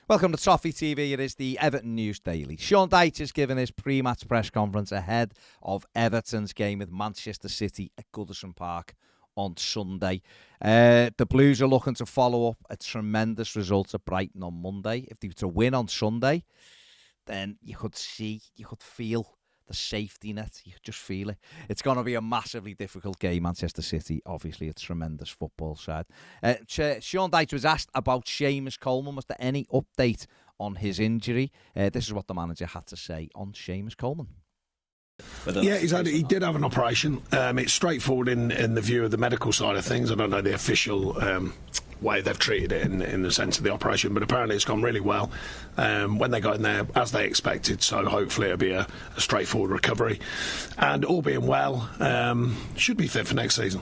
Welcome to Toffee TV. It is the Everton News Daily. Sean Dyche has given his pre-match press conference ahead of Everton's game with Manchester City at Goodison Park on Sunday. The Blues are looking to follow up a tremendous result at Brighton on Monday. If they were to win on Sunday, then you could feel the safety net. You could just feel it. It's going to be a massively difficult game. Manchester City, obviously a tremendous football side. Sean Dyche was asked about Seamus Coleman. Was there any update on his injury? This is what the manager had to say on Seamus Coleman. Yeah, he did have an operation. It's straightforward in the view of the medical side of things. I don't know the official way they've treated it in the sense of the operation, but apparently it's gone really well when they got in there as they expected, so hopefully it'll be a straightforward recovery, and all being well, should be fit for next season.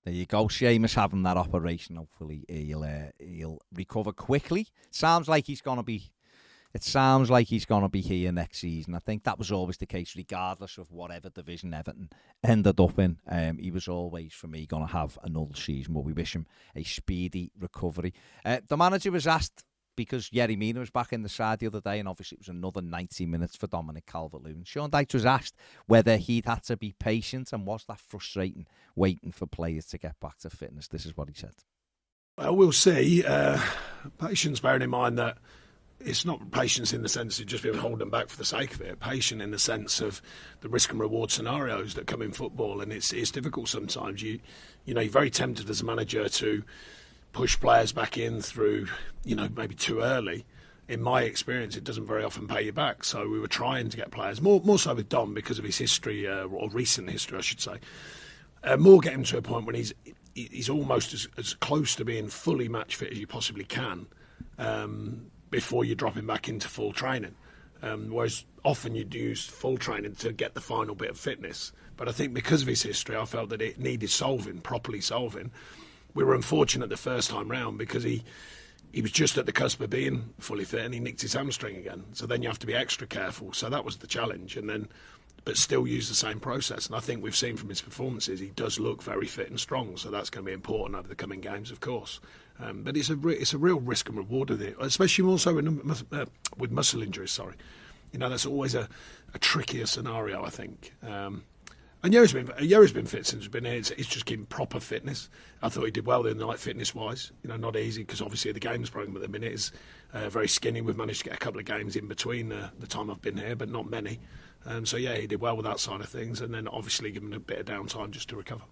There you go. Seamus having that operation. Hopefully he'll recover quickly. Sounds like he's going to be here next season. I think that was always the case, regardless of whatever division Everton ended up in. He was always, for me, going to have another season, but we wish him a speedy recovery. The manager was asked, because Yerry Mina was back in the side the other day, and obviously it was another 90 minutes for Dominic Calvert-Lewin. Sean Dyche was asked whether he'd had to be patient, and was that frustrating, waiting for players to get back to fitness. This is what he said. Well, we'll see. Patience, bearing in mind that it's not patience in the sense of just being holding them back for the sake of it. Patient in the sense of the risk and reward scenarios that come in football, and it's difficult sometimes. You're very tempted as a manager to push players back in through, maybe too early. In my experience, it doesn't very often pay you back. So we were trying to get players, more so with Dom because of his history, or recent history, I should say. More get him to a point when he's almost as close to being fully match fit as you possibly can. Before you drop him back into full training. Whereas often you'd use full training to get the final bit of fitness. But I think because of his history, I felt that it needed properly solving. We were unfortunate the first time round because he was just at the cusp of being fully fit and he nicked his hamstring again. So then you have to be extra careful. So that was the challenge. But still use the same process. And I think we've seen from his performances, he does look very fit and strong. So that's going to be important over the coming games, of course. But it's a real risk and reward with it, especially more so with muscle injuries. Sorry, that's always a trickier scenario, I think. And Yerry's been fit since he's been here. It's just keeping proper fitness. I thought he did well the other night, fitness-wise. Not easy because obviously the games program at the minute is very skinny. We've managed to get a couple of games in between the time I've been here, but not many. So yeah, he did well with that side of things, and then obviously given a bit of downtime just to recover.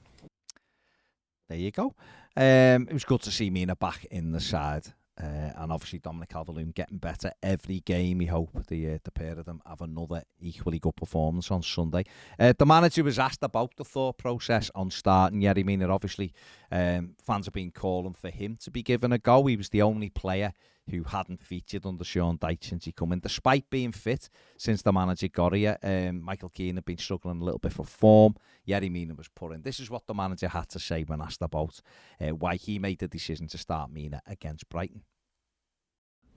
There you go. It was good to see Mina back in the side. And obviously Dominic Calvert-Lewin getting better every game. We hope the pair of them have another equally good performance on Sunday. The manager was asked about the thought process on starting Yerry Mina. Obviously, fans have been calling for him to be given a go. He was the only player who hadn't featured under Sean Dyche since he come in, despite being fit since the manager got here. Michael Keane had been struggling a little bit for form. Yerry Mina was put in. This is what the manager had to say when asked about why he made the decision to start Mina against Brighton.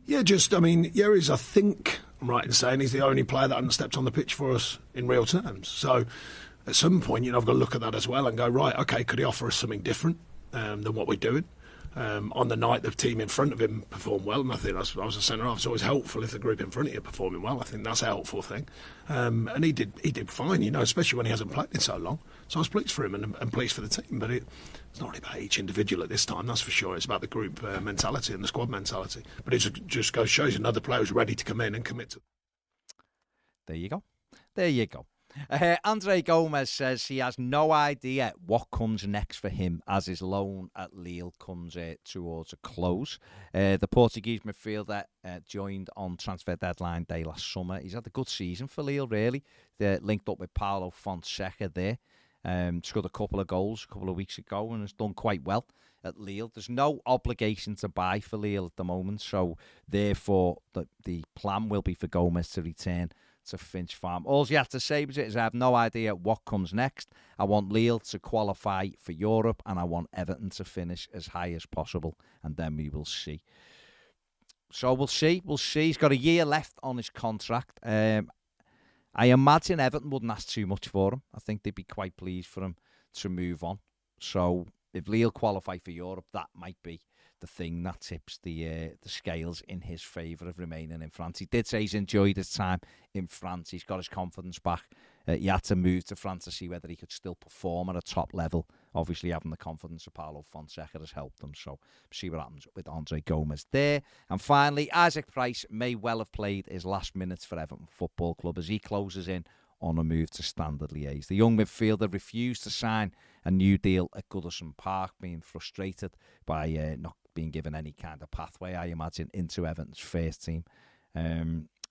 Yeah, Yerry's, I think, I'm right in saying he's the only player that hasn't stepped on the pitch for us in real terms. So at some point, I've got to look at that as well and go, right, okay, could he offer us something different than what we're doing? On the night, the team in front of him performed well, and I think I was a centre half. It's always helpful if the group in front of you are performing well. I think that's a helpful thing, and he did fine, especially when he hasn't played in so long. So I was pleased for him and pleased for the team. But it's not really about each individual at this time, that's for sure. It's about the group mentality and the squad mentality. But it just shows another player who's ready to come in and commit to. There you go. Andre Gomes says he has no idea what comes next for him as his loan at Lille comes towards a close. The Portuguese midfielder joined on transfer deadline day last summer. He's had a good season for Lille, really. They're linked up with Paulo Fonseca there. Scored a couple of goals a couple of weeks ago and has done quite well at Lille. There's no obligation to buy for Lille at the moment, so therefore the plan will be for Gomes to return to Finch Farm. All you have to say is I have no idea what comes next. I want Lille to qualify for Europe and I want Everton to finish as high as possible, and then we will see. So we'll see. He's got a year left on his contract. I imagine Everton wouldn't ask too much for him. I think they'd be quite pleased for him to move on. So if Lille qualify for Europe, that might be the thing that tips the scales in his favour of remaining in France. He did say he's enjoyed his time in France. He's got his confidence back. He had to move to France to see whether he could still perform at a top level. Obviously, having the confidence of Paulo Fonseca has helped him. So, see what happens with Andre Gomes there. And finally, Isaac Price may well have played his last minutes for Everton Football Club as he closes in on a move to Standard Liège. The young midfielder refused to sign a new deal at Goodison Park, being frustrated by not being given any kind of pathway, I imagine, into Everton's first team.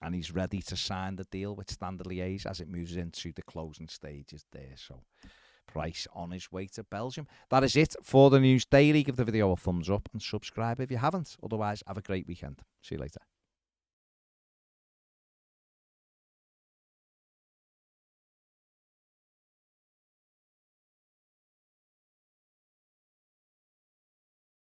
And he's ready to sign the deal with Standard Liège as it moves into the closing stages there. So, Price on his way to Belgium. That is it for the News Daily. Give the video a thumbs up and subscribe if you haven't. Otherwise, have a great weekend. See you later.